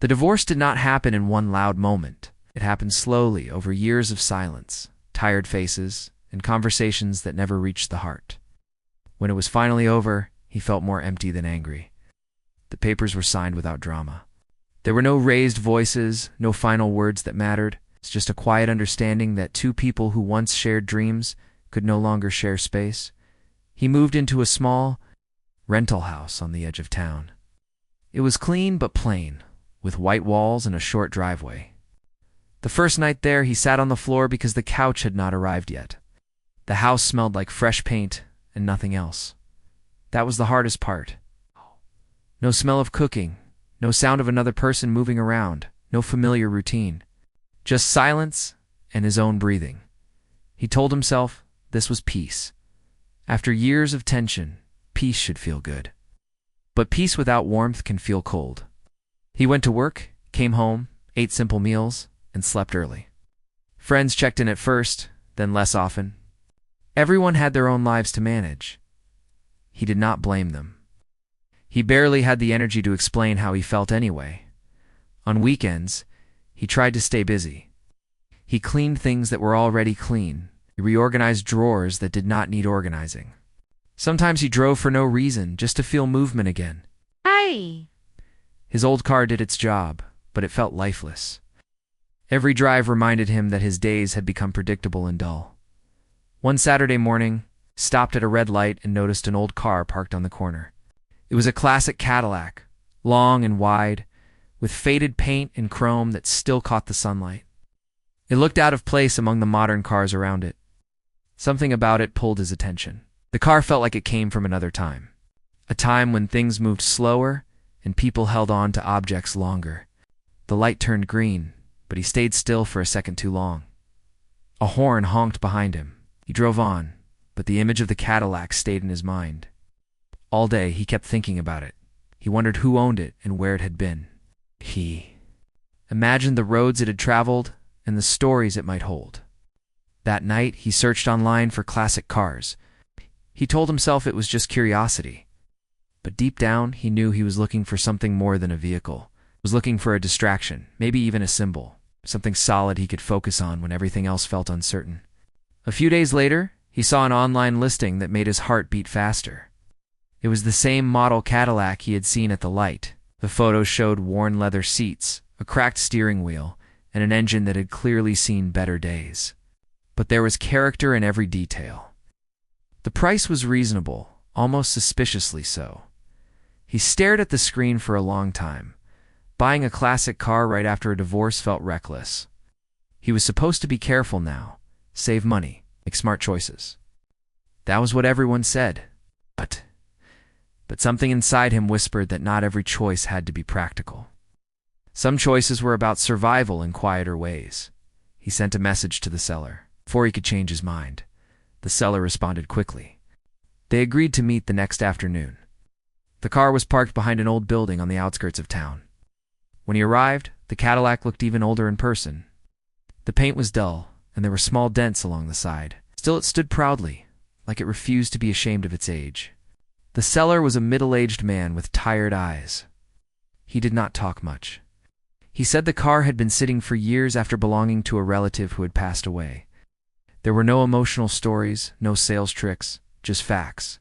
The divorce did not happen in one loud moment. It happened slowly over years of silence, tired faces, and conversations that never reached the heart. When it was finally over, he felt more empty than angry. The papers were signed without drama. There were no raised voices, no final words that mattered. It's just a quiet understanding that two people who once shared dreams could no longer share space. He moved into a small rental house on the edge of town. It was clean but plain, with white walls and a short driveway. The first night there, he sat on the floor because the couch had not arrived yet. The house smelled like fresh paint and nothing else. That was the hardest part. No smell of cooking, no sound of another person moving around, no familiar routine. Just silence and his own breathing. He told himself this was peace. After years of tension, peace should feel good. But peace without warmth can feel cold. He went to work, came home, ate simple meals, and slept early. Friends checked in at first, then less often. Everyone had their own lives to manage. He did not blame them. He barely had the energy to explain how he felt anyway. On weekends, he tried to stay busy. He cleaned things that were already clean. He reorganized drawers that did not need organizing. Sometimes he drove for no reason, just to feel movement again. Hi. His old car did its job, but it felt lifeless. Every drive reminded him that his days had become predictable and dull. One Saturday morning, he stopped at a red light and noticed an old car parked on the corner. It was a classic Cadillac, long and wide, with faded paint and chrome that still caught the sunlight. It looked out of place among the modern cars around it. Something about it pulled his attention. The car felt like it came from another time. A time when things moved slower and people held on to objects longer. The light turned green, but he stayed still for a second too long. A horn honked behind him. He drove on, but the image of the Cadillac stayed in his mind. All day he kept thinking about it. He wondered who owned it and where it had been. He imagined the roads it had traveled and the stories it might hold. That night he searched online for classic cars. He told himself it was just curiosity. But deep down, he knew he was looking for something more than a vehicle. He was looking for a distraction, maybe even a symbol, something solid he could focus on when everything else felt uncertain. A few days later, he saw an online listing that made his heart beat faster. It was the same model Cadillac he had seen at the light. The photos showed worn leather seats, a cracked steering wheel, and an engine that had clearly seen better days. But there was character in every detail. The price was reasonable, almost suspiciously so. He stared at the screen for a long time. Buying a classic car right after a divorce felt reckless. He was supposed to be careful now, save money, make smart choices. That was what everyone said. But something inside him whispered that not every choice had to be practical. Some choices were about survival in quieter ways. He sent a message to the seller before he could change his mind. The seller responded quickly. They agreed to meet the next afternoon. The car was parked behind an old building on the outskirts of town. When he arrived, the Cadillac looked even older in person. The paint was dull, and there were small dents along the side. Still, it stood proudly, like it refused to be ashamed of its age. The seller was a middle-aged man with tired eyes. He did not talk much. He said the car had been sitting for years after belonging to a relative who had passed away. There were no emotional stories, no sales tricks, just facts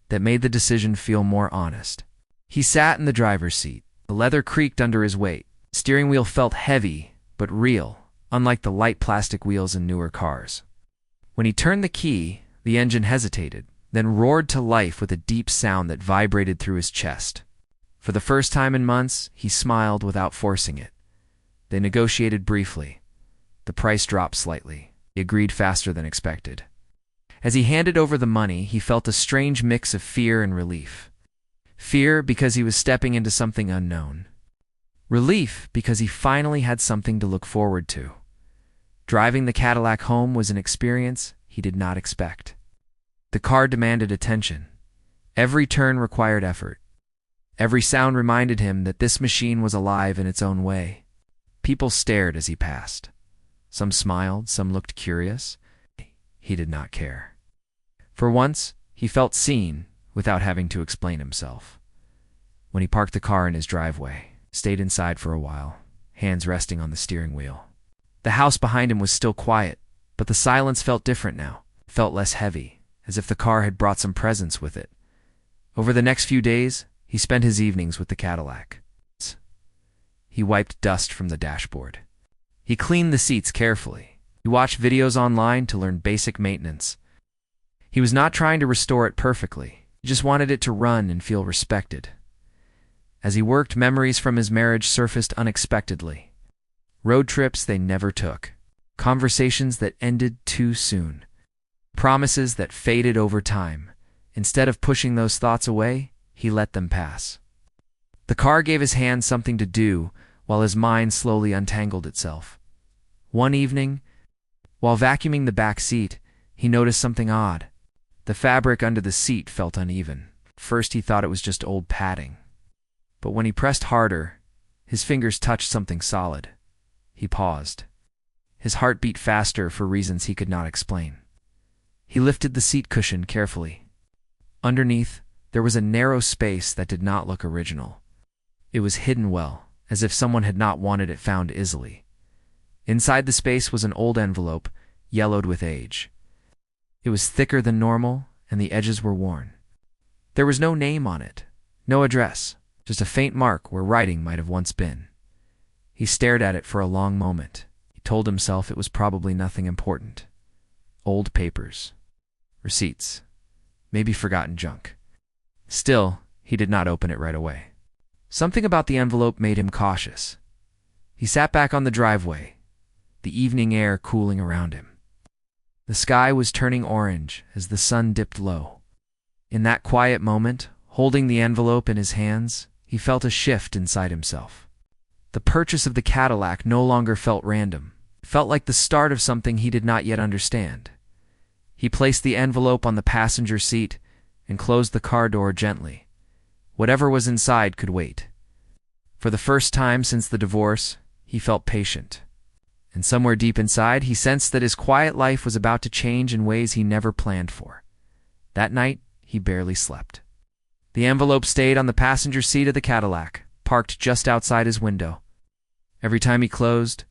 that made the decision feel more honest. He sat in the driver's seat. The leather creaked under his weight. The steering wheel felt heavy, but real, unlike the light plastic wheels in newer cars. When he turned the key, the engine hesitated, then roared to life with a deep sound that vibrated through his chest. For the first time in months, he smiled without forcing it. They negotiated briefly. The price dropped slightly. He agreed faster than expected. As he handed over the money, he felt a strange mix of fear and relief. Fear because he was stepping into something unknown. Relief because he finally had something to look forward to. Driving the Cadillac home was an experience he did not expect. The car demanded attention. Every turn required effort. Every sound reminded him that this machine was alive in its own way. People stared as he passed. Some smiled, some looked curious. He did not care. For once, he felt seen without having to explain himself. When he parked the car in his driveway, stayed inside for a while, hands resting on the steering wheel. The house behind him was still quiet, but the silence felt different now. It felt less heavy, as if the car had brought some presence with it. Over the next few days, he spent his evenings with the Cadillac. He wiped dust from the dashboard. He cleaned the seats carefully. He watched videos online to learn basic maintenance. He was not trying to restore it perfectly. He just wanted it to run and feel respected. As he worked, memories from his marriage surfaced unexpectedly. Road trips they never took. Conversations that ended too soon. Promises that faded over time. Instead of pushing those thoughts away, he let them pass. The car gave his hands something to do, while his mind slowly untangled itself. One evening, while vacuuming the back seat, he noticed something odd. The fabric under the seat felt uneven. First he thought it was just old padding. But when he pressed harder, his fingers touched something solid. He paused. His heart beat faster for reasons he could not explain. He lifted the seat cushion carefully. Underneath, there was a narrow space that did not look original. It was hidden well, as if someone had not wanted it found easily. Inside the space was an old envelope, yellowed with age. It was thicker than normal, and the edges were worn. There was no name on it, no address, just a faint mark where writing might have once been. He stared at it for a long moment. He told himself it was probably nothing important. Old papers, receipts, maybe forgotten junk. Still, he did not open it right away. Something about the envelope made him cautious. He sat back on the driveway, the evening air cooling around him. The sky was turning orange as the sun dipped low. In that quiet moment, holding the envelope in his hands, he felt a shift inside himself. The purchase of the Cadillac no longer felt random. It felt like the start of something he did not yet understand. He placed the envelope on the passenger seat and closed the car door gently. Whatever was inside could wait. For the first time since the divorce, he felt patient. And somewhere deep inside, he sensed that his quiet life was about to change in ways he never planned for. That night, he barely slept. The envelope stayed on the passenger seat of the Cadillac, parked just outside his window. Every time he closed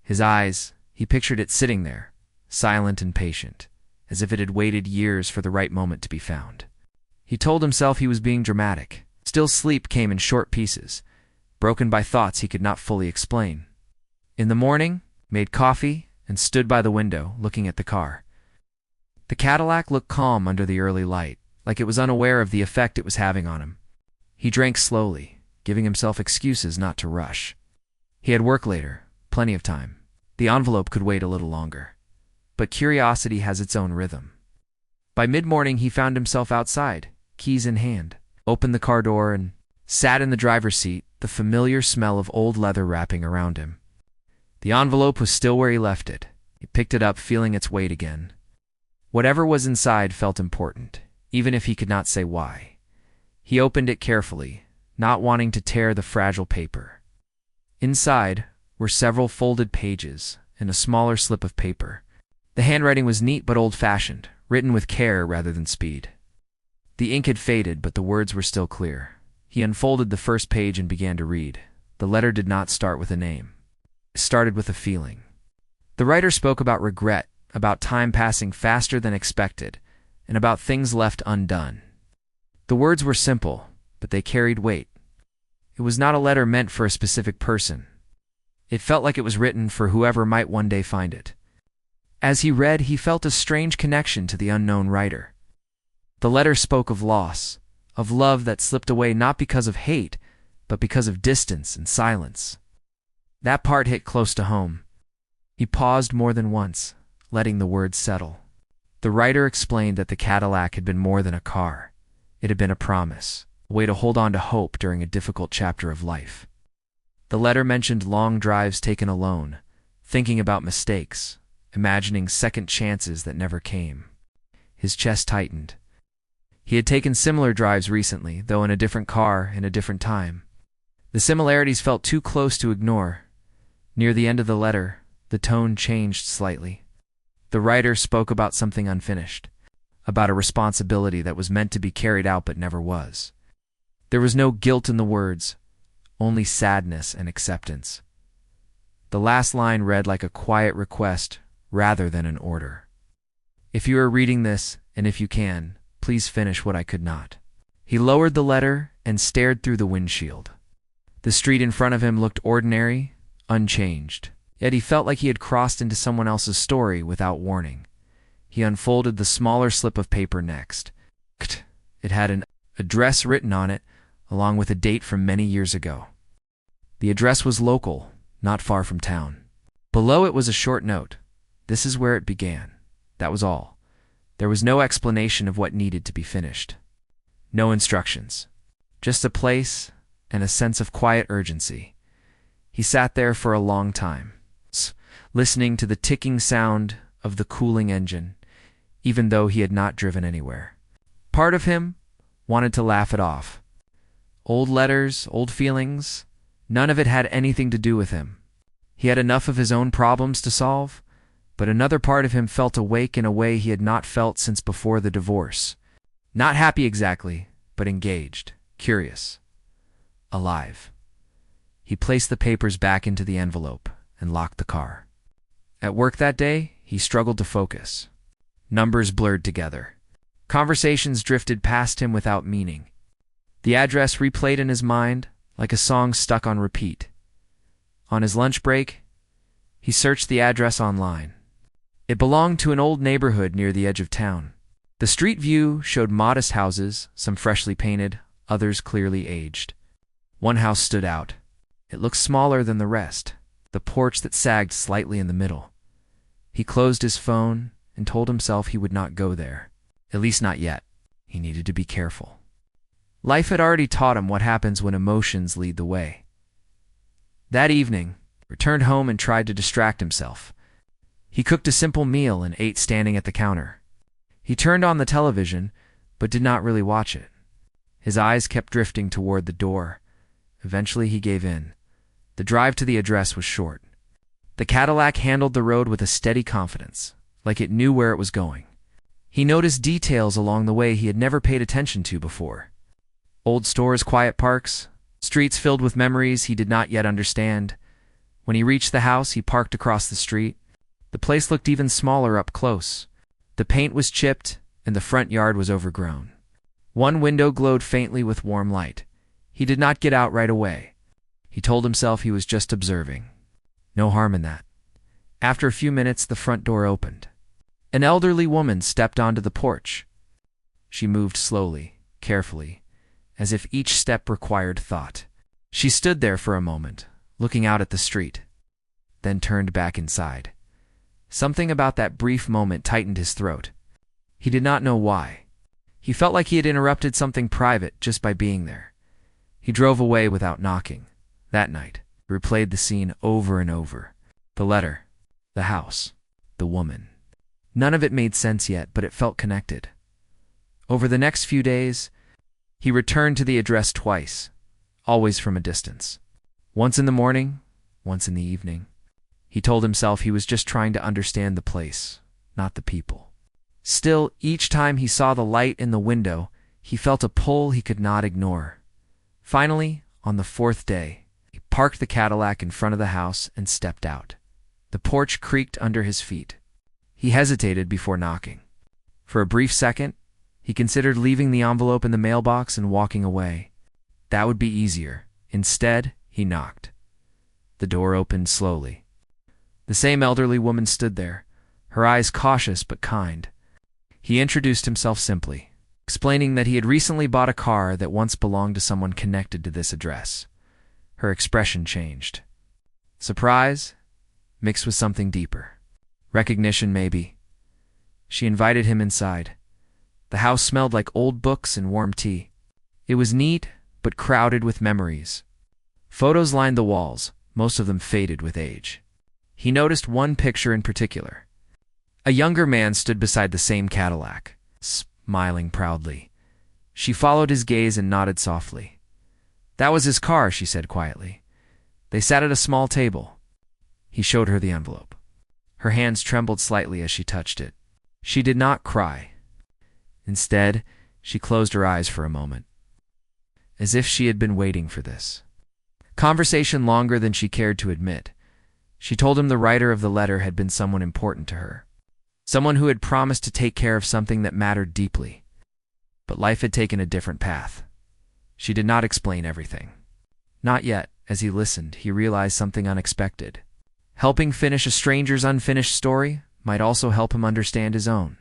his eyes, he pictured it sitting there, silent and patient, as if it had waited years for the right moment to be found. He told himself he was being dramatic. Still, sleep came in short pieces, broken by thoughts he could not fully explain. In the morning, made coffee, and stood by the window, looking at the car. The Cadillac looked calm under the early light, like it was unaware of the effect it was having on him. He drank slowly, giving himself excuses not to rush. He had work later, plenty of time. The envelope could wait a little longer. But curiosity has its own rhythm. By mid-morning, he found himself outside, keys in hand, opened the car door and sat in the driver's seat, the familiar smell of old leather wrapping around him. The envelope was still where he left it. He picked it up, feeling its weight again. Whatever was inside felt important, even if he could not say why. He opened it carefully, not wanting to tear the fragile paper. Inside were several folded pages and a smaller slip of paper. The handwriting was neat but old-fashioned, written with care rather than speed. The ink had faded, but the words were still clear. He unfolded the first page and began to read. The letter did not start with a name. It started with a feeling. The writer spoke about regret, about time passing faster than expected, and about things left undone. The words were simple, but they carried weight. It was not a letter meant for a specific person. It felt like it was written for whoever might one day find it. As he read, he felt a strange connection to the unknown writer. The letter spoke of loss, of love that slipped away not because of hate, but because of distance and silence. That part hit close to home. He paused more than once, letting the words settle. The writer explained that the Cadillac had been more than a car. It had been a promise, a way to hold on to hope during a difficult chapter of life. The letter mentioned long drives taken alone, thinking about mistakes, imagining second chances that never came. His chest tightened. He had taken similar drives recently, though in a different car in a different time. The similarities felt too close to ignore. Near the end of the letter, the tone changed slightly. The writer spoke about something unfinished, about a responsibility that was meant to be carried out but never was. There was no guilt in the words, only sadness and acceptance. The last line read like a quiet request rather than an order. If you are reading this, and if you can, please finish what I could not. He lowered the letter and stared through the windshield. The street in front of him looked ordinary, unchanged, yet he felt like he had crossed into someone else's story without warning. He unfolded the smaller slip of paper next. It had an address written on it, along with a date from many years ago. The address was local, not far from town. Below it was a short note. This is where it began. That was all. There was no explanation of what needed to be finished. No instructions. Just a place and a sense of quiet urgency. He sat there for a long time, listening to the ticking sound of the cooling engine, even though he had not driven anywhere. Part of him wanted to laugh it off. Old letters, old feelings, none of it had anything to do with him. He had enough of his own problems to solve, but another part of him felt awake in a way he had not felt since before the divorce. Not happy exactly, but engaged, curious, alive. He placed the papers back into the envelope and locked the car. At work that day, he struggled to focus. Numbers blurred together. Conversations drifted past him without meaning. The address replayed in his mind like a song stuck on repeat. On his lunch break, he searched the address online. It belonged to an old neighborhood near the edge of town. The street view showed modest houses, some freshly painted, others clearly aged. One house stood out. It looked smaller than the rest, the porch that sagged slightly in the middle. He closed his phone and told himself he would not go there. At least not yet. He needed to be careful. Life had already taught him what happens when emotions lead the way. That evening, he returned home and tried to distract himself. He cooked a simple meal and ate standing at the counter. He turned on the television, but did not really watch it. His eyes kept drifting toward the door. Eventually he gave in. The drive to the address was short. The Cadillac handled the road with a steady confidence, like it knew where it was going. He noticed details along the way he had never paid attention to before. Old stores, quiet parks, streets filled with memories he did not yet understand. When he reached the house, he parked across the street. The place looked even smaller up close. The paint was chipped, and the front yard was overgrown. One window glowed faintly with warm light. He did not get out right away. He told himself he was just observing. No harm in that. After a few minutes, the front door opened. An elderly woman stepped onto the porch. She moved slowly, carefully, as if each step required thought. She stood there for a moment, looking out at the street, then turned back inside. Something about that brief moment tightened his throat. He did not know why. He felt like he had interrupted something private just by being there. He drove away without knocking. That night, he replayed the scene over and over. The letter, the house, the woman. None of it made sense yet, but it felt connected. Over the next few days, he returned to the address twice, always from a distance. Once in the morning, once in the evening. He told himself he was just trying to understand the place, not the people. Still, each time he saw the light in the window, he felt a pull he could not ignore. Finally, on the fourth day, he parked the Cadillac in front of the house and stepped out. The porch creaked under his feet. He hesitated before knocking. For a brief second, he considered leaving the envelope in the mailbox and walking away. That would be easier. Instead, he knocked. The door opened slowly. The same elderly woman stood there, her eyes cautious but kind. He introduced himself simply, explaining that he had recently bought a car that once belonged to someone connected to this address. Her expression changed. Surprise, mixed with something deeper. Recognition, maybe. She invited him inside. The house smelled like old books and warm tea. It was neat, but crowded with memories. Photos lined the walls, most of them faded with age. He noticed one picture in particular. A younger man stood beside the same Cadillac, smiling proudly. She followed his gaze and nodded softly. That was his car, she said quietly. They sat at a small table. He showed her the envelope. Her hands trembled slightly as she touched it. She did not cry. Instead, she closed her eyes for a moment, as if she had been waiting for this. Conversation longer than she cared to admit. She told him the writer of the letter had been someone important to her, someone who had promised to take care of something that mattered deeply. But life had taken a different path. She did not explain everything. Not yet. As he listened, he realized something unexpected. Helping finish a stranger's unfinished story might also help him understand his own.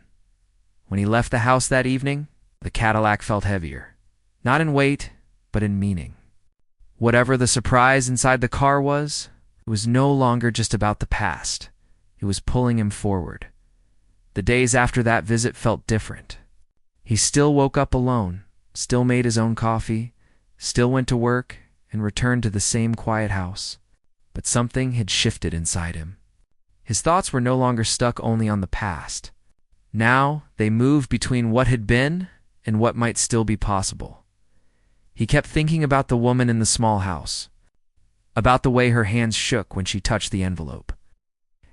When he left the house that evening, the Cadillac felt heavier. Not in weight, but in meaning. Whatever the surprise inside the car was, it was no longer just about the past. It was pulling him forward. The days after that visit felt different. He still woke up alone, still made his own coffee, still went to work, and returned to the same quiet house. But something had shifted inside him. His thoughts were no longer stuck only on the past. Now they moved between what had been and what might still be possible. He kept thinking about the woman in the small house, about the way her hands shook when she touched the envelope,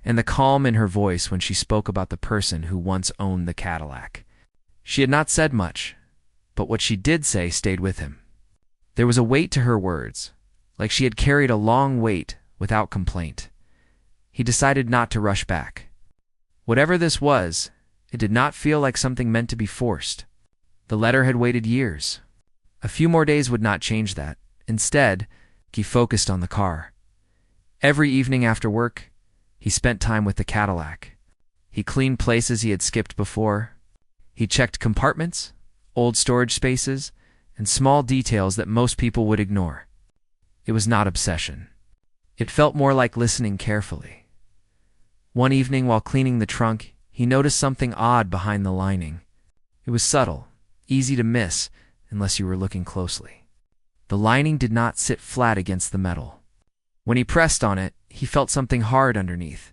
and the calm in her voice when she spoke about the person who once owned the Cadillac. She had not said much, but what she did say stayed with him. There was a weight to her words, like she had carried a long weight without complaint. He decided not to rush back. Whatever this was, it did not feel like something meant to be forced. The letter had waited years. A few more days would not change that. Instead, he focused on the car. Every evening after work, he spent time with the Cadillac. He cleaned places he had skipped before. He checked compartments, old storage spaces, and small details that most people would ignore. It was not obsession. It felt more like listening carefully. One evening while cleaning the trunk, he noticed something odd behind the lining. It was subtle, easy to miss unless you were looking closely. The lining did not sit flat against the metal. When he pressed on it, he felt something hard underneath.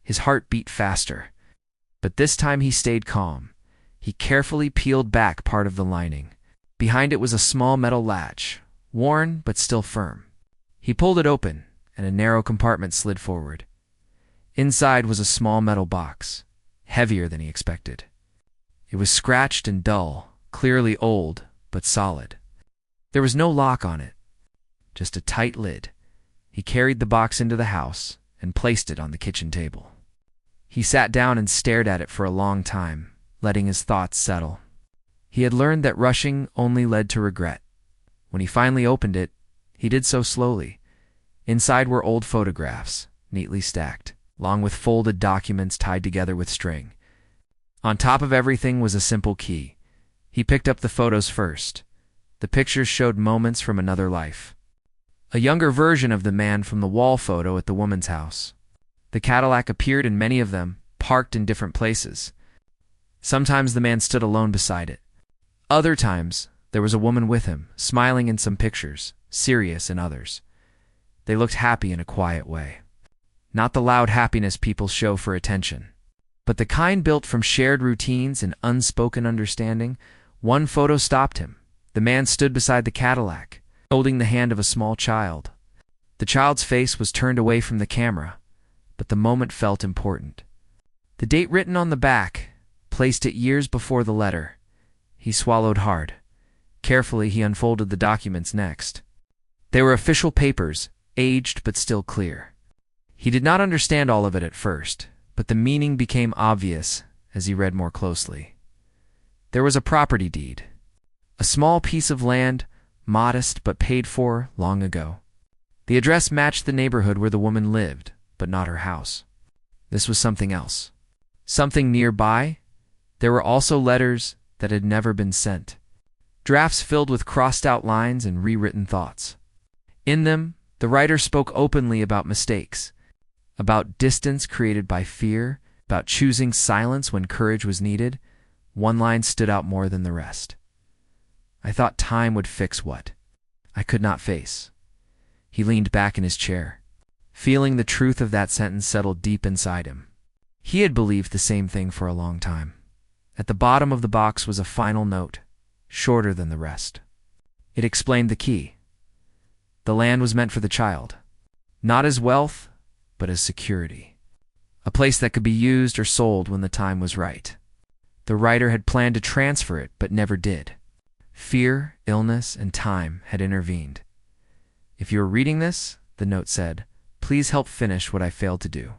His heart beat faster. But this time he stayed calm. He carefully peeled back part of the lining. Behind it was a small metal latch, worn but still firm. He pulled it open, and a narrow compartment slid forward. Inside was a small metal box, heavier than he expected. It was scratched and dull, clearly old, but solid. There was no lock on it, just a tight lid. He carried the box into the house and placed it on the kitchen table. He sat down and stared at it for a long time, letting his thoughts settle. He had learned that rushing only led to regret. When he finally opened it, he did so slowly. Inside were old photographs, neatly stacked, along with folded documents tied together with string. On top of everything was a simple key. He picked up the photos first. The pictures showed moments from another life. A younger version of the man from the wall photo at the woman's house. The Cadillac appeared in many of them, parked in different places. Sometimes the man stood alone beside it. Other times, there was a woman with him, smiling in some pictures, serious in others. They looked happy in a quiet way. Not the loud happiness people show for attention, but the kind built from shared routines and unspoken understanding. One photo stopped him. The man stood beside the Cadillac, holding the hand of a small child. The child's face was turned away from the camera, but the moment felt important. The date written on the back placed it years before the letter. He swallowed hard. Carefully, he unfolded the documents next. They were official papers, aged but still clear. He did not understand all of it at first, but the meaning became obvious as he read more closely. There was a property deed. A small piece of land, modest but paid for long ago. The address matched the neighborhood where the woman lived, but not her house. This was something else. Something nearby. There were also letters that had never been sent. Drafts filled with crossed-out lines and rewritten thoughts. In them, the writer spoke openly about mistakes, about distance created by fear, about choosing silence when courage was needed. One line stood out more than the rest. I thought time would fix what I could not face. He leaned back in his chair, feeling the truth of that sentence settle deep inside him. He had believed the same thing for a long time. At the bottom of the box was a final note, shorter than the rest. It explained the key. The land was meant for the child, not as wealth, but as security. A place that could be used or sold when the time was right. The writer had planned to transfer it, but never did. Fear, illness, and time had intervened. "If you are reading this," the note said, "please help finish what I failed to do."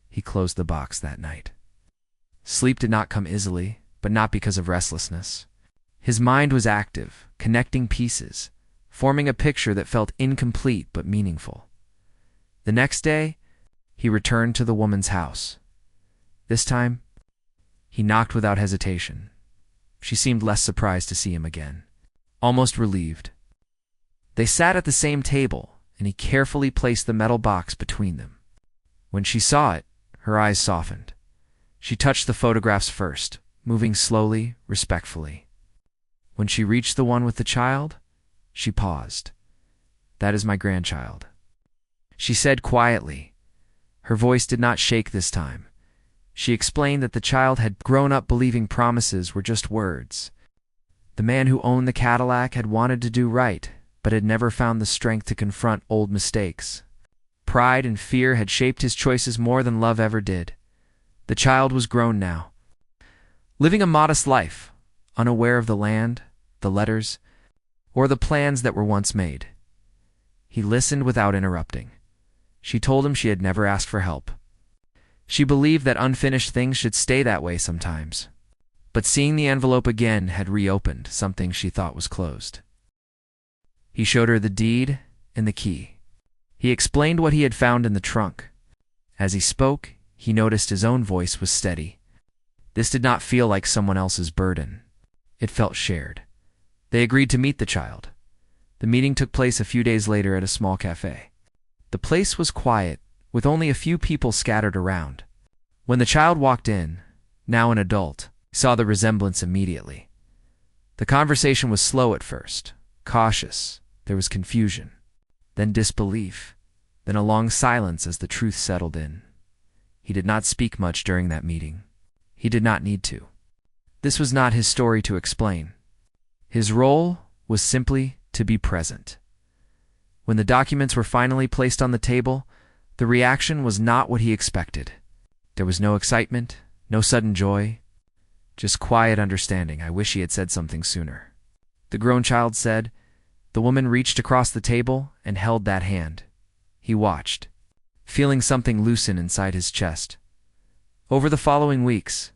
He closed the box that night. Sleep did not come easily, but not because of restlessness. His mind was active, connecting pieces, forming a picture that felt incomplete but meaningful. The next day, he returned to the woman's house. This time, he knocked without hesitation. She seemed less surprised to see him again, almost relieved. They sat at the same table, and he carefully placed the metal box between them. When she saw it, her eyes softened. She touched the photographs first, moving slowly, respectfully. When she reached the one with the child, she paused. "That is my grandchild," she said quietly. Her voice did not shake this time. She explained that the child had grown up believing promises were just words. The man who owned the Cadillac had wanted to do right, but had never found the strength to confront old mistakes. Pride and fear had shaped his choices more than love ever did. The child was grown now, living a modest life, unaware of the land, the letters, or the plans that were once made. He listened without interrupting. She told him she had never asked for help. She believed that unfinished things should stay that way sometimes. But seeing the envelope again had reopened something she thought was closed. He showed her the deed and the key. He explained what he had found in the trunk. As he spoke, he noticed his own voice was steady. This did not feel like someone else's burden. It felt shared. They agreed to meet the child. The meeting took place a few days later at a small cafe. The place was quiet, with only a few people scattered around. When the child walked in, now an adult, he saw the resemblance immediately. The conversation was slow at first, cautious. There was confusion, then disbelief, then a long silence as the truth settled in. He did not speak much during that meeting. He did not need to. This was not his story to explain. His role was simply to be present. When the documents were finally placed on the table, the reaction was not what he expected. There was no excitement, no sudden joy, just quiet understanding. "I wish he had said something sooner," the grown child said. The woman reached across the table and held that hand. He watched, feeling something loosen inside his chest. Over the following weeks,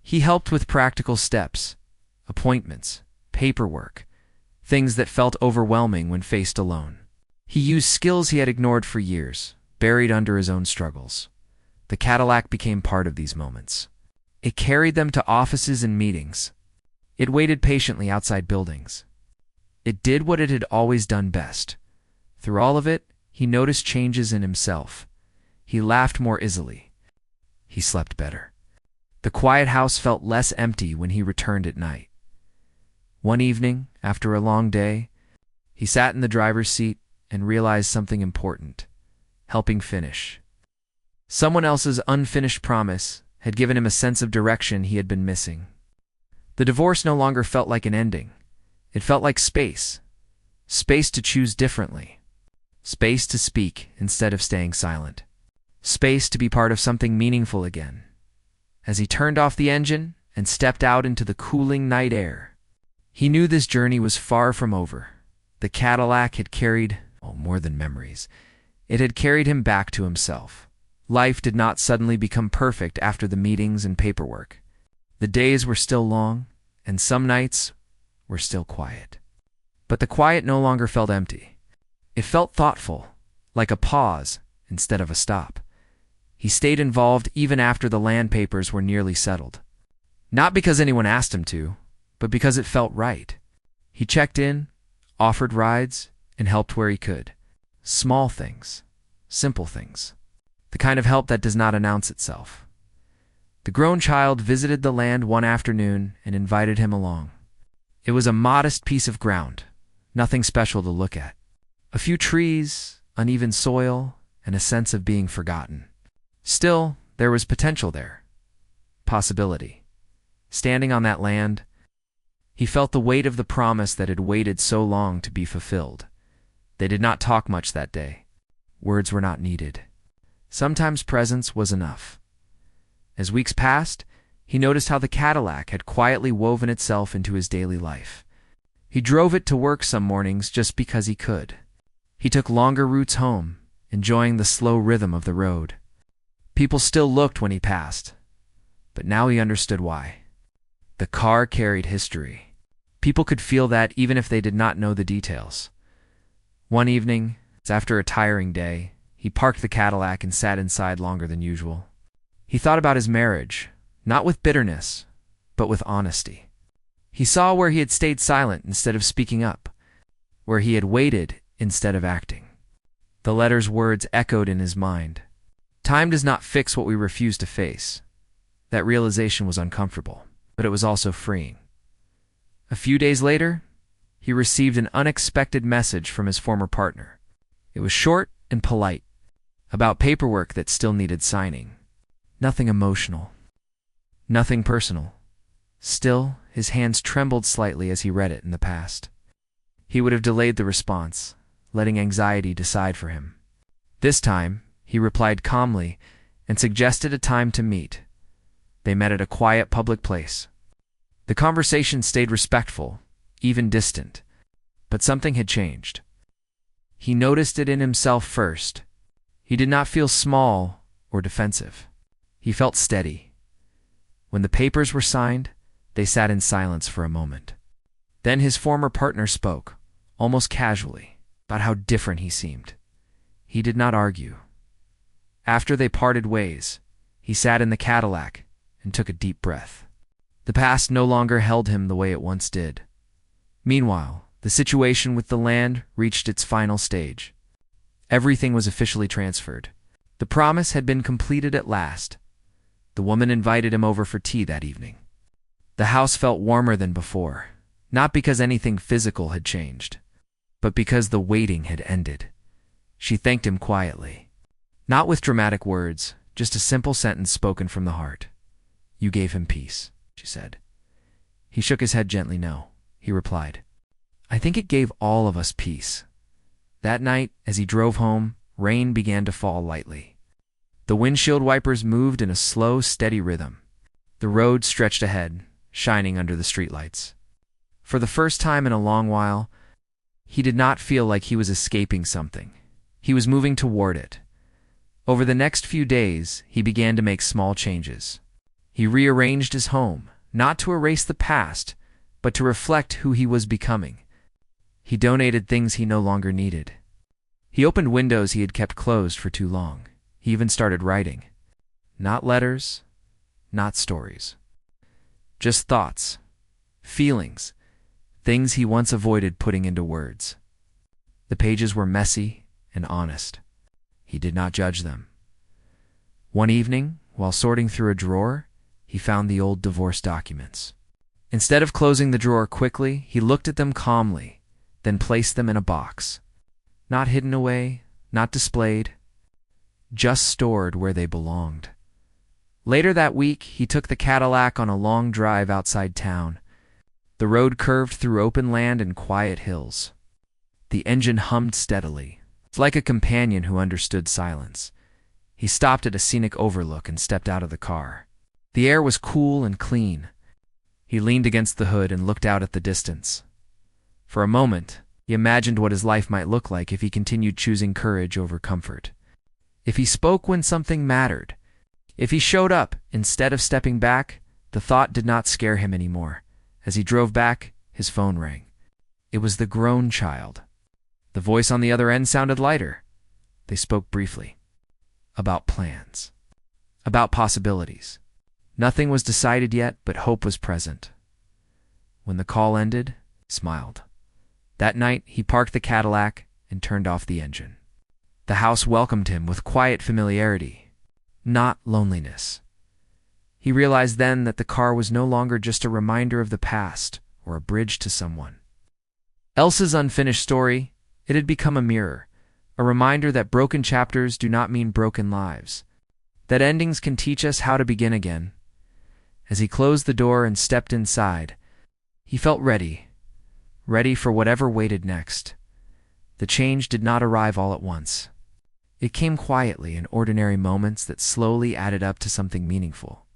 he helped with practical steps, appointments, paperwork, things that felt overwhelming when faced alone. He used skills he had ignored for years, buried under his own struggles. The Cadillac became part of these moments. It carried them to offices and meetings. It waited patiently outside buildings. It did what it had always done best. Through all of it, he noticed changes in himself. He laughed more easily. He slept better. The quiet house felt less empty when he returned at night. One evening, after a long day, he sat in the driver's seat and realized something important: helping finish. Someone else's unfinished promise had given him a sense of direction he had been missing. The divorce no longer felt like an ending. It felt like space. Space to choose differently. Space to speak instead of staying silent. Space to be part of something meaningful again. As he turned off the engine and stepped out into the cooling night air, he knew this journey was far from over. The Cadillac had carried, more than memories. It had carried him back to himself. Life did not suddenly become perfect after the meetings and paperwork. The days were still long, and some nights were still quiet. But the quiet no longer felt empty. It felt thoughtful, like a pause instead of a stop. He stayed involved even after the land papers were nearly settled. Not because anyone asked him to, but because it felt right. He checked in, offered rides, and helped where he could. Small things, simple things. The kind of help that does not announce itself. The grown child visited the land one afternoon and invited him along. It was a modest piece of ground, nothing special to look at. A few trees, uneven soil, and a sense of being forgotten. Still, there was potential there. Possibility. Standing on that land, he felt the weight of the promise that had waited so long to be fulfilled. They did not talk much that day. Words were not needed. Sometimes presence was enough. As weeks passed, he noticed how the Cadillac had quietly woven itself into his daily life. He drove it to work some mornings just because he could. He took longer routes home, enjoying the slow rhythm of the road. People still looked when he passed, but now he understood why. The car carried history. People could feel that even if they did not know the details. One evening, after a tiring day, he parked the Cadillac and sat inside longer than usual. He thought about his marriage, not with bitterness, but with honesty. He saw where he had stayed silent instead of speaking up, where he had waited instead of acting. The letter's words echoed in his mind. Time does not fix what we refuse to face. That realization was uncomfortable, but it was also freeing. A few days later, he received an unexpected message from his former partner. It was short and polite, about paperwork that still needed signing. Nothing emotional, nothing personal. Still, his hands trembled slightly as he read it in the past. He would have delayed the response, letting anxiety decide for him. This time, he replied calmly and suggested a time to meet. They met at a quiet public place. The conversation stayed respectful, even distant, but something had changed. He noticed it in himself first. He did not feel small or defensive. He felt steady. When the papers were signed, they sat in silence for a moment. Then his former partner spoke, almost casually, about how different he seemed. He did not argue. After they parted ways, he sat in the Cadillac and took a deep breath. The past no longer held him the way it once did. Meanwhile, the situation with the land reached its final stage. Everything was officially transferred. The promise had been completed at last. The woman invited him over for tea that evening. The house felt warmer than before, not because anything physical had changed, but because the waiting had ended. She thanked him quietly. Not with dramatic words, just a simple sentence spoken from the heart. "You gave him peace," she said. He shook his head gently. "No," he replied. "I think it gave all of us peace." That night, as he drove home, rain began to fall lightly. The windshield wipers moved in a slow, steady rhythm. The road stretched ahead, shining under the streetlights. For the first time in a long while, he did not feel like he was escaping something. He was moving toward it. Over the next few days, he began to make small changes. He rearranged his home, not to erase the past, but to reflect who he was becoming. He donated things he no longer needed. He opened windows he had kept closed for too long. He even started writing. Not letters, not stories. Just thoughts, feelings, things he once avoided putting into words. The pages were messy and honest. He did not judge them. One evening, while sorting through a drawer, he found the old divorce documents. Instead of closing the drawer quickly, he looked at them calmly, then placed them in a box. Not hidden away, not displayed, just stored where they belonged. Later that week, he took the Cadillac on a long drive outside town. The road curved through open land and quiet hills. The engine hummed steadily, like a companion who understood silence. He stopped at a scenic overlook and stepped out of the car. The air was cool and clean. He leaned against the hood and looked out at the distance. For a moment, he imagined what his life might look like if he continued choosing courage over comfort. If he spoke when something mattered, if he showed up instead of stepping back, the thought did not scare him anymore. As he drove back, his phone rang. It was the grown child. The voice on the other end sounded lighter. They spoke briefly. About plans. About possibilities. Nothing was decided yet, but hope was present. When the call ended, he smiled. That night, he parked the Cadillac and turned off the engine. The house welcomed him with quiet familiarity, not loneliness. He realized then that the car was no longer just a reminder of the past or a bridge to someone. Elsa's unfinished story, it had become a mirror, a reminder that broken chapters do not mean broken lives, that endings can teach us how to begin again. As he closed the door and stepped inside, he felt ready for whatever waited next. The change did not arrive all at once. It came quietly in ordinary moments that slowly added up to something meaningful.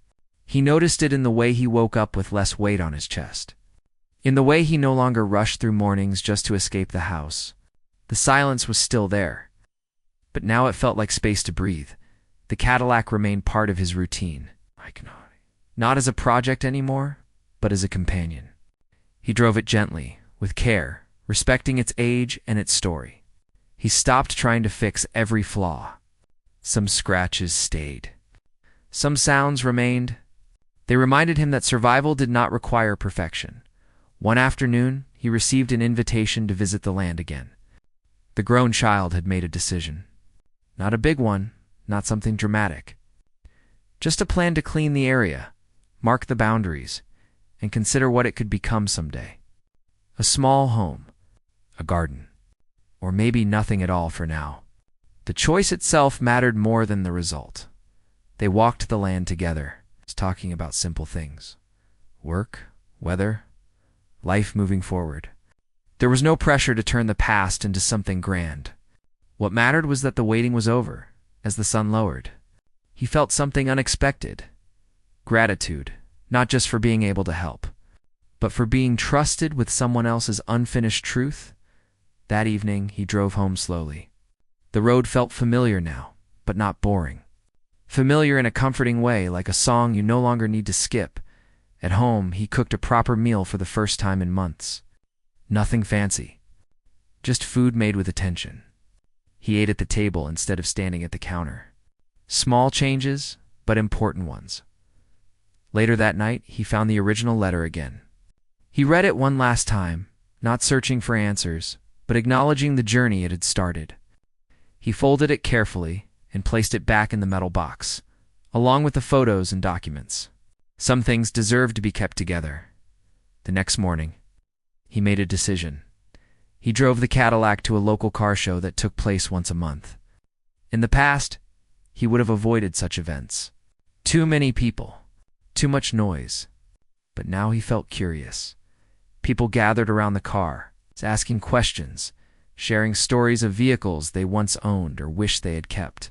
He noticed it in the way he woke up with less weight on his chest, in the way he no longer rushed through mornings just to escape the house, The silence was still there, but now it felt like space to breathe. The Cadillac remained part of his routine. Not as a project anymore, but as a companion. He drove it gently, with care, respecting its age and its story. He stopped trying to fix every flaw. Some scratches stayed. Some sounds remained. They reminded him that survival did not require perfection. One afternoon, he received an invitation to visit the land again. The grown child had made a decision. Not a big one, not something dramatic. Just a plan to clean the area, mark the boundaries, and consider what it could become someday. A small home, a garden, or maybe nothing at all for now. The choice itself mattered more than the result. They walked the land together, talking about simple things. Work, weather, life moving forward. There was no pressure to turn the past into something grand. What mattered was that the waiting was over, as the sun lowered. He felt something unexpected. Gratitude, not just for being able to help, but for being trusted with someone else's unfinished truth. That evening, he drove home slowly. The road felt familiar now, but not boring. Familiar in a comforting way, like a song you no longer need to skip. At home, he cooked a proper meal for the first time in months. Nothing fancy. Just food made with attention. He ate at the table instead of standing at the counter. Small changes, but important ones. Later that night, he found the original letter again. He read it one last time, not searching for answers, but acknowledging the journey it had started. He folded it carefully and placed it back in the metal box, along with the photos and documents. Some things deserved to be kept together. The next morning, he made a decision. He drove the Cadillac to a local car show that took place once a month. In the past, he would have avoided such events. Too many people, too much noise. But now he felt curious. People gathered around the car, asking questions, sharing stories of vehicles they once owned or wished they had kept.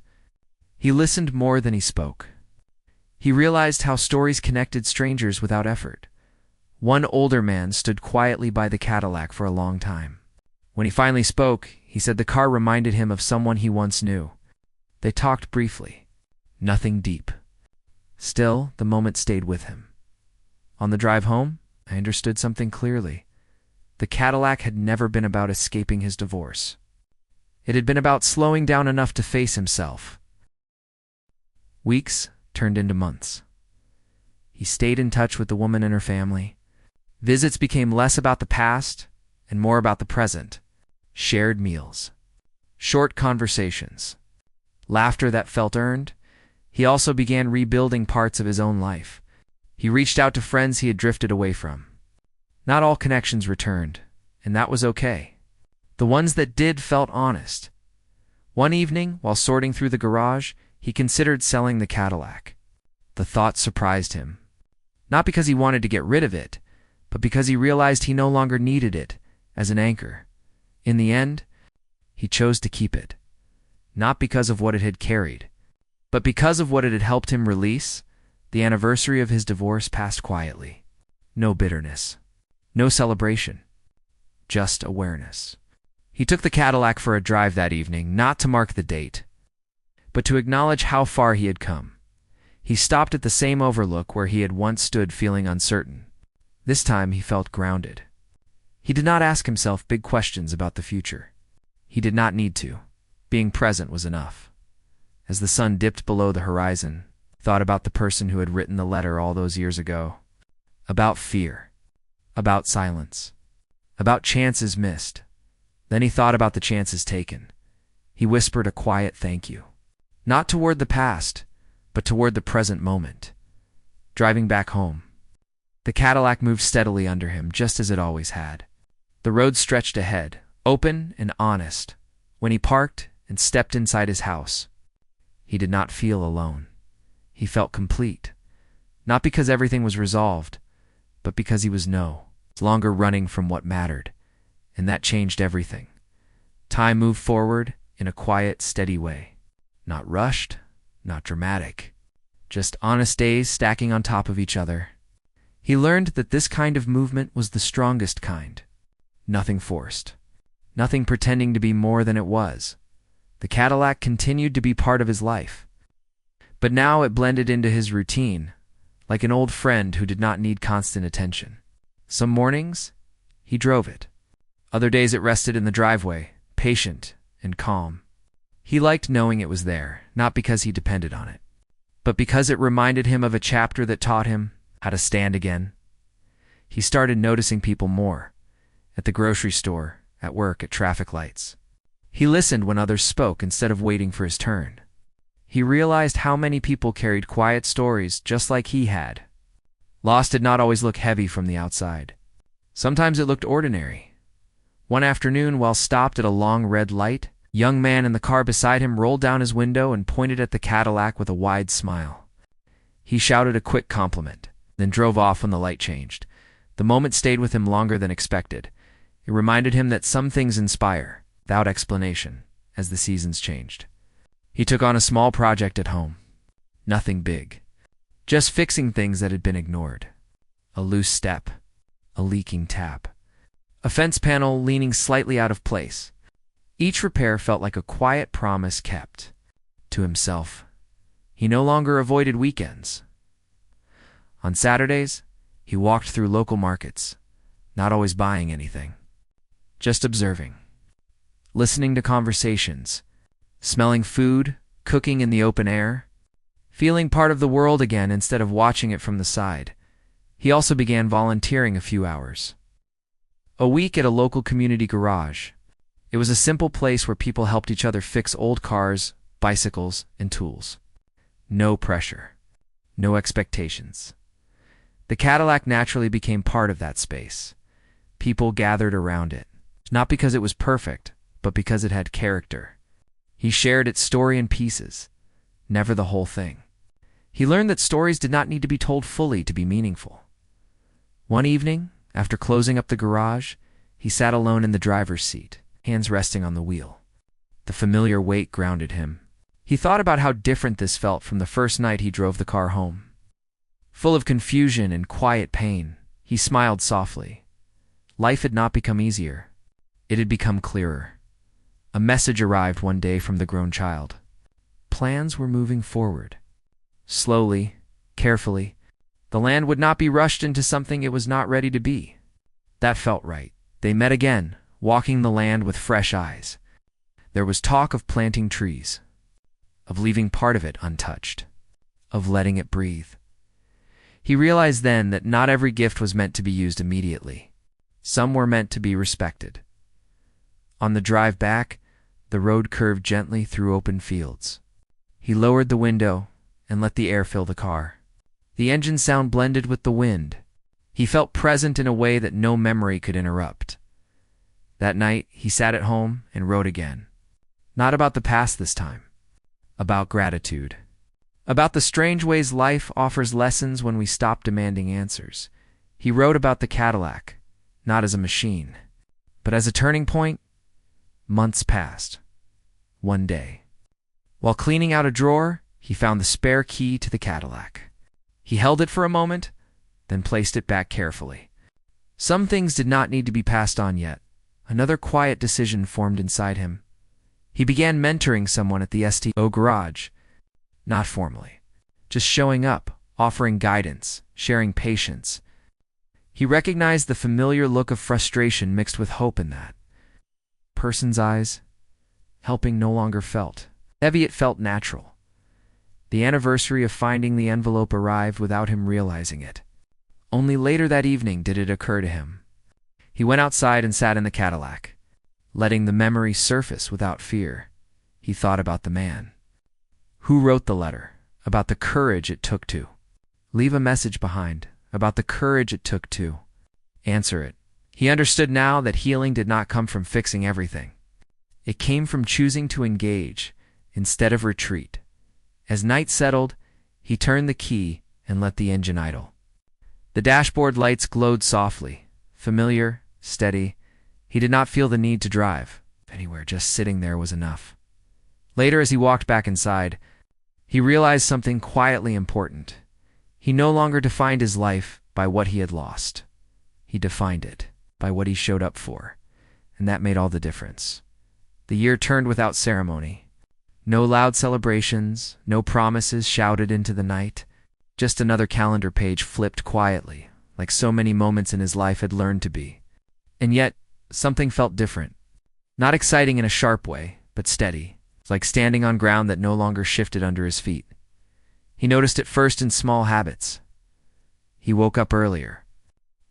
He listened more than he spoke. He realized how stories connected strangers without effort. One older man stood quietly by the Cadillac for a long time. When he finally spoke, he said the car reminded him of someone he once knew. They talked briefly. Nothing deep. Still, the moment stayed with him. On the drive home, I understood something clearly. The Cadillac had never been about escaping his divorce. It had been about slowing down enough to face himself. Weeks turned into months. He stayed in touch with the woman and her family. Visits became less about the past and more about the present. Shared meals. Short conversations. Laughter that felt earned. He also began rebuilding parts of his own life. He reached out to friends he had drifted away from. Not all connections returned, and that was okay. The ones that did felt honest. One evening, while sorting through the garage, he considered selling the Cadillac. The thought surprised him. Not because he wanted to get rid of it, but because he realized he no longer needed it as an anchor. In the end, he chose to keep it. Not because of what it had carried, but because of what it had helped him release. The anniversary of his divorce passed quietly. No bitterness. No celebration. Just awareness. He took the Cadillac for a drive that evening, not to mark the date, but to acknowledge how far he had come. He stopped at the same overlook where he had once stood feeling uncertain. This time he felt grounded. He did not ask himself big questions about the future. He did not need to. Being present was enough. As the sun dipped below the horizon, he thought about the person who had written the letter all those years ago. About fear. About silence. About chances missed. Then he thought about the chances taken. He whispered a quiet thank you. Not toward the past, but toward the present moment. Driving back home, the Cadillac moved steadily under him, just as it always had. The road stretched ahead, open and honest. When he parked and stepped inside his house, he did not feel alone. He felt complete. Not because everything was resolved, but because he was no longer running from what mattered. And that changed everything. Time moved forward in a quiet, steady way. Not rushed, not dramatic. Just honest days stacking on top of each other. He learned that this kind of movement was the strongest kind. Nothing forced. nothing pretending to be more than it was. The Cadillac continued to be part of his life. But now it blended into his routine, like an old friend who did not need constant attention. Some mornings, he drove it. Other days it rested in the driveway, patient and calm. He liked knowing it was there, not because he depended on it, but because it reminded him of a chapter that taught him how to stand again. He started noticing people more, at the grocery store, at work, at traffic lights. He listened when others spoke instead of waiting for his turn. He realized how many people carried quiet stories just like he had. Loss did not always look heavy from the outside. Sometimes it looked ordinary. One afternoon, while stopped at a long red light, a young man in the car beside him rolled down his window and pointed at the Cadillac with a wide smile. He shouted a quick compliment, then drove off when the light changed. The moment stayed with him longer than expected. It reminded him that some things inspire, without explanation, as the seasons changed. He took on a small project at home. Nothing big. Just fixing things that had been ignored. A loose step. A leaking tap. A fence panel leaning slightly out of place. Each repair felt like a quiet promise kept. To himself, he no longer avoided weekends. On Saturdays, he walked through local markets, not always buying anything, just observing, listening to conversations, smelling food, cooking in the open air, feeling part of the world again instead of watching it from the side. He also began volunteering a few hours a week at a local community garage. It was a simple place where people helped each other fix old cars, bicycles, and tools. No pressure. No expectations. The Cadillac naturally became part of that space. People gathered around it, not because it was perfect, but because it had character. He shared its story in pieces, never the whole thing. He learned that stories did not need to be told fully to be meaningful. One evening, after closing up the garage, he sat alone in the driver's seat, hands resting on the wheel. The familiar weight grounded him. He thought about how different this felt from the first night he drove the car home. Full of confusion and quiet pain, he smiled softly. Life had not become easier. It had become clearer. A message arrived one day from the grown child. Plans were moving forward. Slowly, carefully. The land would not be rushed into something it was not ready to be. That felt right. They met again, walking the land with fresh eyes. There was talk of planting trees, of leaving part of it untouched, of letting it breathe. He realized then that not every gift was meant to be used immediately. Some were meant to be respected. On the drive back, the road curved gently through open fields. He lowered the window and let the air fill the car. The engine sound blended with the wind. He felt present in a way that no memory could interrupt. That night, he sat at home and wrote again. Not about the past this time. About gratitude. About the strange ways life offers lessons when we stop demanding answers. He wrote about the Cadillac, not as a machine, but as a turning point. Months passed. One day, while cleaning out a drawer, he found the spare key to the Cadillac. He held it for a moment, then placed it back carefully. Some things did not need to be passed on yet. Another quiet decision formed inside him. He began mentoring someone at the STO garage. Not formally, just showing up, offering guidance, sharing patience. He recognized the familiar look of frustration mixed with hope in that person's eyes. Helping no longer felt heavy, it felt natural. The anniversary of finding the envelope arrived without him realizing it. Only later that evening did it occur to him. He went outside and sat in the Cadillac, letting the memory surface without fear. He thought about the man. Who wrote the letter? About the courage it took to leave a message behind. About the courage it took to answer it. He understood now that healing did not come from fixing everything. It came from choosing to engage instead of retreat. As night settled, he turned the key and let the engine idle. The dashboard lights glowed softly, familiar, steady. He did not feel the need to drive anywhere, just sitting there was enough. Later, as he walked back inside, he realized something quietly important. He no longer defined his life by what he had lost. He defined it by what he showed up for. and that made all the difference. The year turned without ceremony. No loud celebrations, no promises shouted into the night. Just another calendar page flipped quietly, like so many moments in his life had learned to be. And yet, something felt different. Not exciting in a sharp way, but steady, like standing on ground that no longer shifted under his feet. He noticed it first in small habits. He woke up earlier.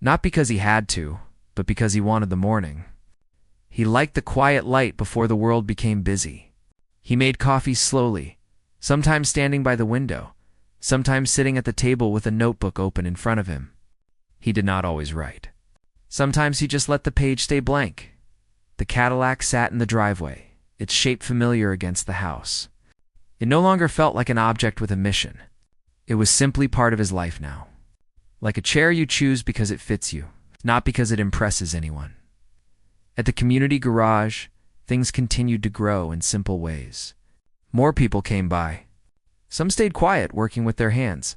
Not because he had to, but because he wanted the morning. He liked the quiet light before the world became busy. He made coffee slowly, sometimes standing by the window, sometimes sitting at the table with a notebook open in front of him. He did not always write. Sometimes he just let the page stay blank. The Cadillac sat in the driveway, its shape familiar against the house. It no longer felt like an object with a mission. It was simply part of his life now. Like a chair you choose because it fits you, not because it impresses anyone. At the community garage, things continued to grow in simple ways. More people came by. Some stayed quiet, working with their hands.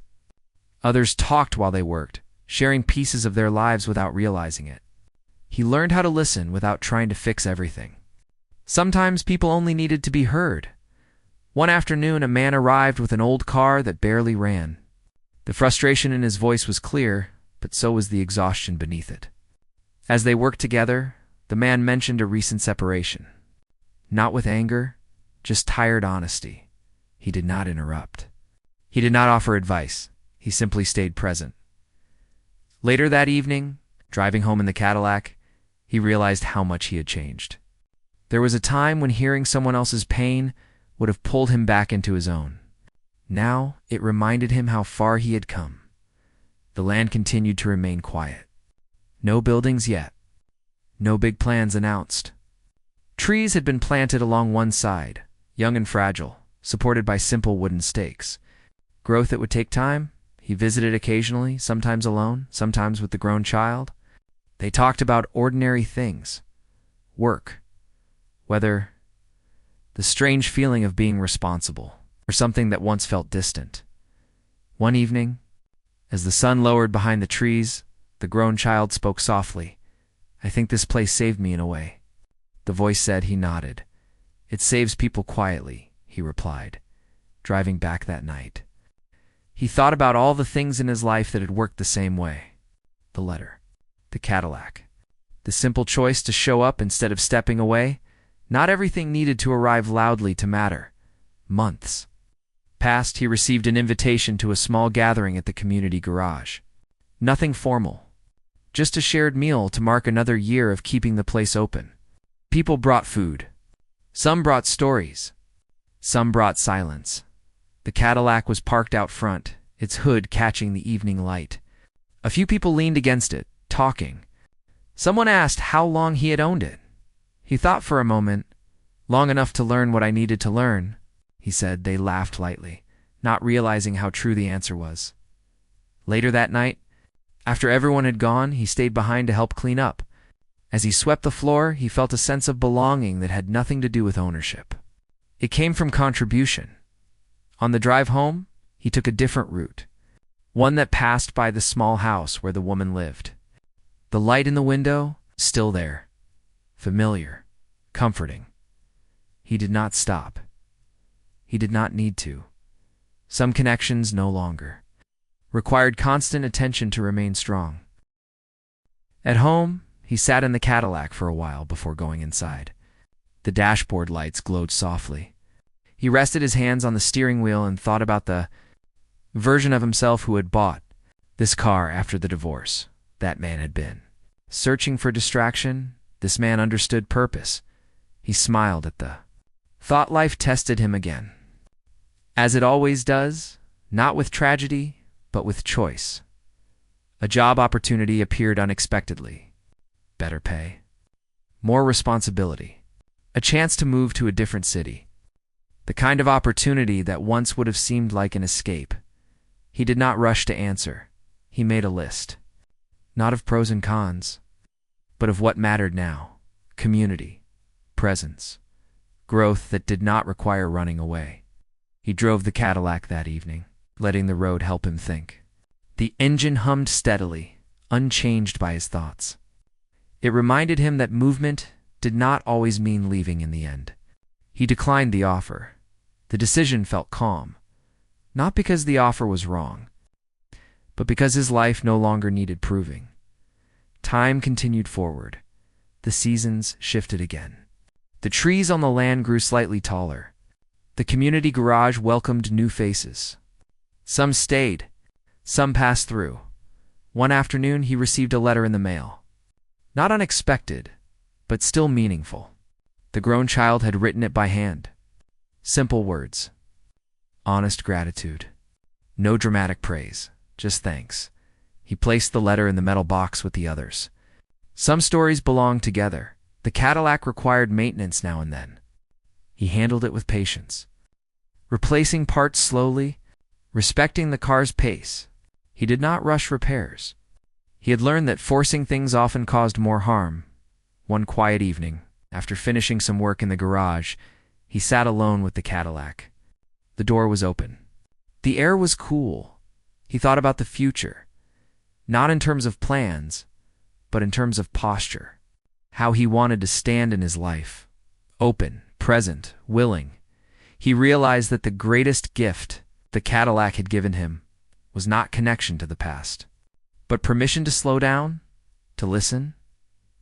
Others talked while they worked, sharing pieces of their lives without realizing it. He learned how to listen without trying to fix everything. Sometimes people only needed to be heard. One afternoon, a man arrived with an old car that barely ran. The frustration in his voice was clear, but so was the exhaustion beneath it. As they worked together, the man mentioned a recent separation. Not with anger, just tired honesty. He did not interrupt. He did not offer advice. He simply stayed present. Later that evening, driving home in the Cadillac, he realized how much he had changed. There was a time when hearing someone else's pain would have pulled him back into his own. Now, it reminded him how far he had come. The land continued to remain quiet. No buildings yet. No big plans announced. Trees had been planted along one side, young and fragile, supported by simple wooden stakes. Growth that would take time. He visited occasionally, sometimes alone, sometimes with the grown child. They talked about ordinary things. Work. Weather. The strange feeling of being responsible for something that once felt distant. One evening, as the sun lowered behind the trees, the grown child spoke softly. "I think this place saved me in a way." The voice said. He nodded. "It saves people quietly," he replied, driving back that night. He thought about all the things in his life that had worked the same way. The letter. The Cadillac. The simple choice to show up instead of stepping away. Not everything needed to arrive loudly to matter. Months passed. He received an invitation to a small gathering at the community garage. Nothing formal. Just a shared meal to mark another year of keeping the place open. People brought food. Some brought stories. Some brought silence. The Cadillac was parked out front, its hood catching the evening light. A few people leaned against it, talking. Someone asked how long he had owned it. He thought for a moment. "Long enough to learn what I needed to learn," he said. They laughed lightly, not realizing how true the answer was. Later that night, after everyone had gone, he stayed behind to help clean up. As he swept the floor, he felt a sense of belonging that had nothing to do with ownership. It came from contribution. On the drive home, he took a different route, one that passed by the small house where the woman lived. The light in the window, still there, familiar, comforting. He did not stop. He did not need to. Some connections no longer. Required constant attention to remain strong. At home, he sat in the Cadillac for a while before going inside. The dashboard lights glowed softly. He rested his hands on the steering wheel and thought about the version of himself who had bought this car after the divorce. That man had been searching for distraction. This man understood purpose. He smiled at the thought. Life tested him again. As it always does, not with tragedy, but with choice. A job opportunity appeared unexpectedly. Better pay. More responsibility. A chance to move to a different city. The kind of opportunity that once would have seemed like an escape. He did not rush to answer. He made a list. Not of pros and cons, but of what mattered now. Community, presence, growth that did not require running away. He drove the Cadillac that evening, letting the road help him think. The engine hummed steadily, unchanged by his thoughts. It reminded him that movement did not always mean leaving in the end. He declined the offer. The decision felt calm, not because the offer was wrong, but because his life no longer needed proving. Time continued forward. The seasons shifted again. The trees on the land grew slightly taller. The community garage welcomed new faces. Some stayed, some passed through. One afternoon, he received a letter in the mail. Not unexpected, but still meaningful. The grown child had written it by hand. Simple words. Honest gratitude. No dramatic praise, just thanks. He placed the letter in the metal box with the others. Some stories belonged together. The Cadillac required maintenance now and then. He handled it with patience, replacing parts slowly, respecting the car's pace. He did not rush repairs. He had learned that forcing things often caused more harm. One quiet evening, after finishing some work in the garage, he sat alone with the Cadillac. The door was open. The air was cool. He thought about the future, not in terms of plans, but in terms of posture. How he wanted to stand in his life. Open, present, willing. He realized that the greatest gift the Cadillac had given him was not connection to the past, but permission to slow down, to listen,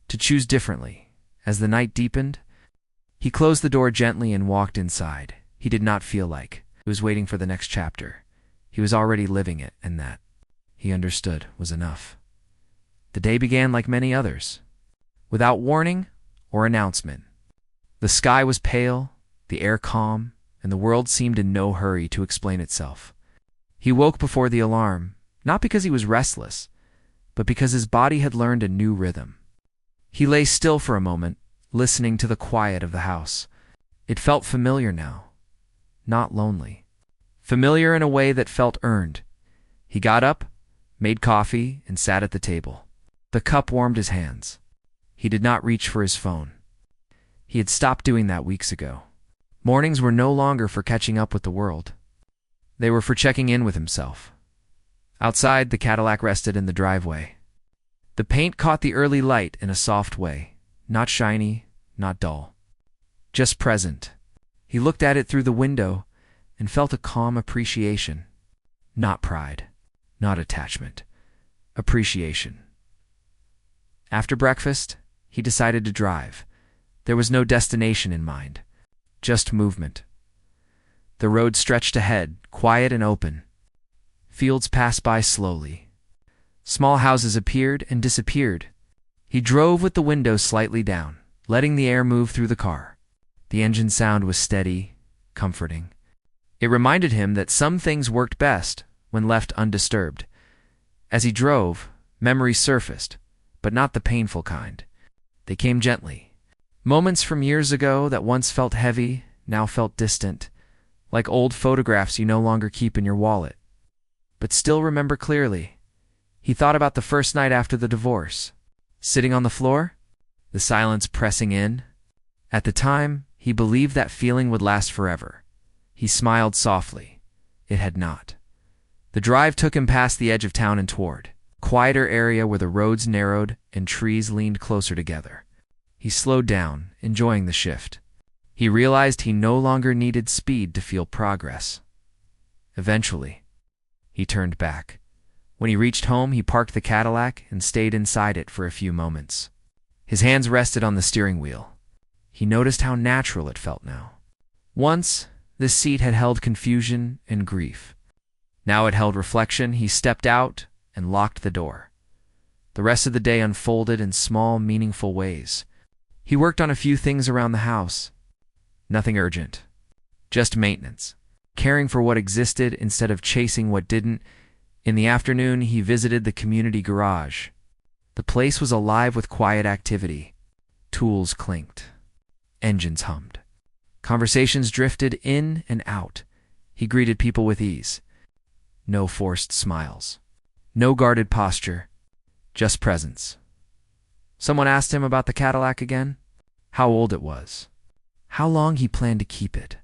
to choose differently. As the night deepened, he closed the door gently and walked inside. He did not feel like he was waiting for the next chapter. He was already living it, and that, he understood, was enough. The day began like many others, without warning or announcement. The sky was pale, the air calm, and the world seemed in no hurry to explain itself. He woke before the alarm, not because he was restless, but because his body had learned a new rhythm. He lay still for a moment, listening to the quiet of the house. It felt familiar now, not lonely. Familiar in a way that felt earned. He got up, made coffee, and sat at the table. The cup warmed his hands. He did not reach for his phone. He had stopped doing that weeks ago. Mornings were no longer for catching up with the world. They were for checking in with himself. Outside, the Cadillac rested in the driveway. The paint caught the early light in a soft way, not shiny, not dull. Just present. He looked at it through the window and felt a calm appreciation. Not pride, not attachment. Appreciation. After breakfast, he decided to drive. There was no destination in mind, just movement. The road stretched ahead, quiet and open. Fields passed by slowly. Small houses appeared and disappeared. He drove with the window slightly down, letting the air move through the car. The engine sound was steady, comforting. It reminded him that some things worked best when left undisturbed. As he drove, memories surfaced, but not the painful kind. They came gently. Moments from years ago that once felt heavy, now felt distant, like old photographs you no longer keep in your wallet, but still remember clearly. He thought about the first night after the divorce. Sitting on the floor, the silence pressing in. At the time, he believed that feeling would last forever. He smiled softly. It had not. The drive took him past the edge of town and toward a quieter area where the roads narrowed and trees leaned closer together. He slowed down, enjoying the shift. He realized he no longer needed speed to feel progress. Eventually, he turned back. When he reached home, he parked the Cadillac and stayed inside it for a few moments. His hands rested on the steering wheel. He noticed how natural it felt now. Once, this seat had held confusion and grief. Now it held reflection. He stepped out and locked the door. The rest of the day unfolded in small, meaningful ways. He worked on a few things around the house. Nothing urgent. Just maintenance. Caring for what existed instead of chasing what didn't. In the afternoon, he visited the community garage. The place was alive with quiet activity. Tools clinked. Engines hummed. Conversations drifted in and out. He greeted people with ease. No forced smiles. No guarded posture. Just presence. Someone asked him about the Cadillac again. How old it was. How long he planned to keep it.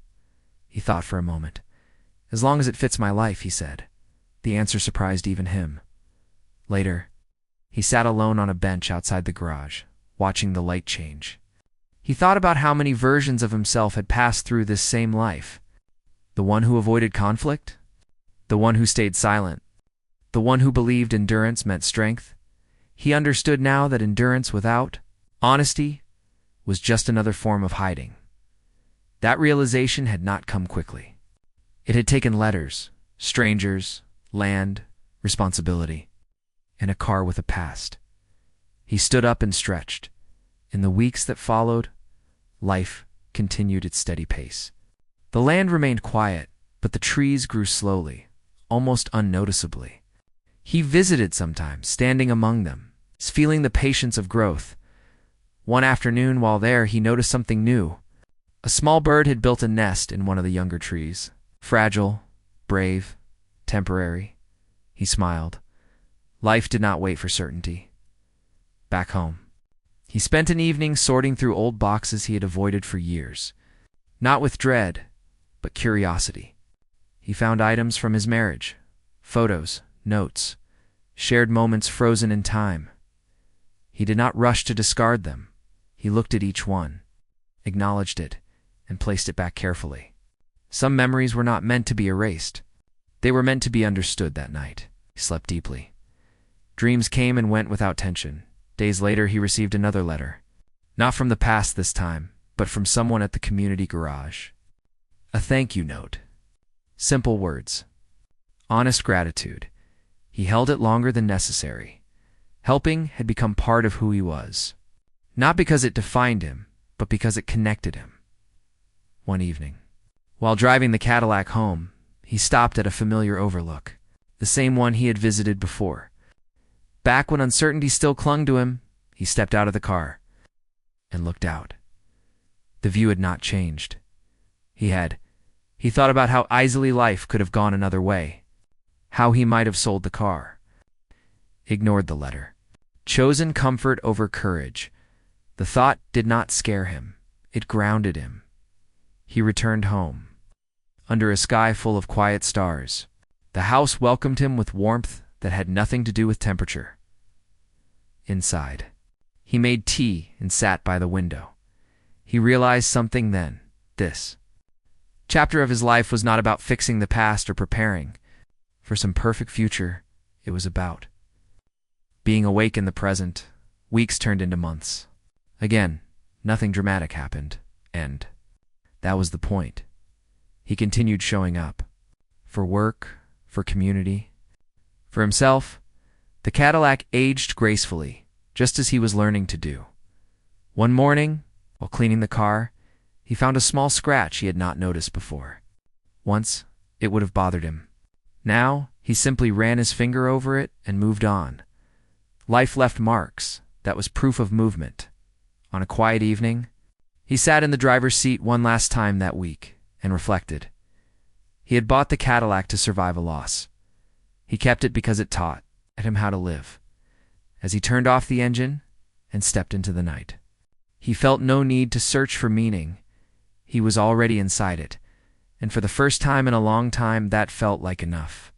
He thought for a moment. As long as it fits my life, he said. The answer surprised even him. Later, he sat alone on a bench outside the garage, watching the light change. He thought about how many versions of himself had passed through this same life. The one who avoided conflict? The one who stayed silent? The one who believed endurance meant strength? He understood now that endurance without honesty was just another form of hiding. That realization had not come quickly. It had taken letters, strangers, land, responsibility, and a car with a past. He stood up and stretched. In the weeks that followed, life continued its steady pace. The land remained quiet, but the trees grew slowly, almost unnoticeably. He visited sometimes, standing among them, feeling the patience of growth. One afternoon while there, he noticed something new. A small bird had built a nest in one of the younger trees. Fragile, brave, temporary. He smiled. Life did not wait for certainty. Back home, he spent an evening sorting through old boxes he had avoided for years. Not with dread, but curiosity. He found items from his marriage, photos, notes, shared moments frozen in time. He did not rush to discard them. He looked at each one, acknowledged it, and placed it back carefully. Some memories were not meant to be erased. They were meant to be understood that night. He slept deeply. Dreams came and went without tension. Days later, he received another letter. Not from the past this time, but from someone at the community garage. A thank you note. Simple words. Honest gratitude. He held it longer than necessary. Helping had become part of who he was. Not because it defined him, but because it connected him. One evening, while driving the Cadillac home, he stopped at a familiar overlook, the same one he had visited before. Back when uncertainty still clung to him, he stepped out of the car and looked out. The view had not changed. He thought about how easily life could have gone another way, how he might have sold the car, ignored the letter, chosen comfort over courage. The thought did not scare him. It grounded him. He returned home. Under a sky full of quiet stars, the house welcomed him with warmth that had nothing to do with temperature. Inside, he made tea and sat by the window. He realized something then. This chapter of his life was not about fixing the past or preparing for some perfect future. It was about being awake in the present. Weeks turned into months. Again, nothing dramatic happened, and that was the point. He continued showing up. For work, for community, for himself. The Cadillac aged gracefully, just as he was learning to do. One morning, while cleaning the car, he found a small scratch he had not noticed before. Once, it would have bothered him. Now, he simply ran his finger over it and moved on. Life left marks. That was proof of movement. On a quiet evening, he sat in the driver's seat one last time that week and reflected. He had bought the Cadillac to survive a loss. He kept it because it taught him how to live. As he turned off the engine and stepped into the night, he felt no need to search for meaning. He was already inside it, and for the first time in a long time, that felt like enough.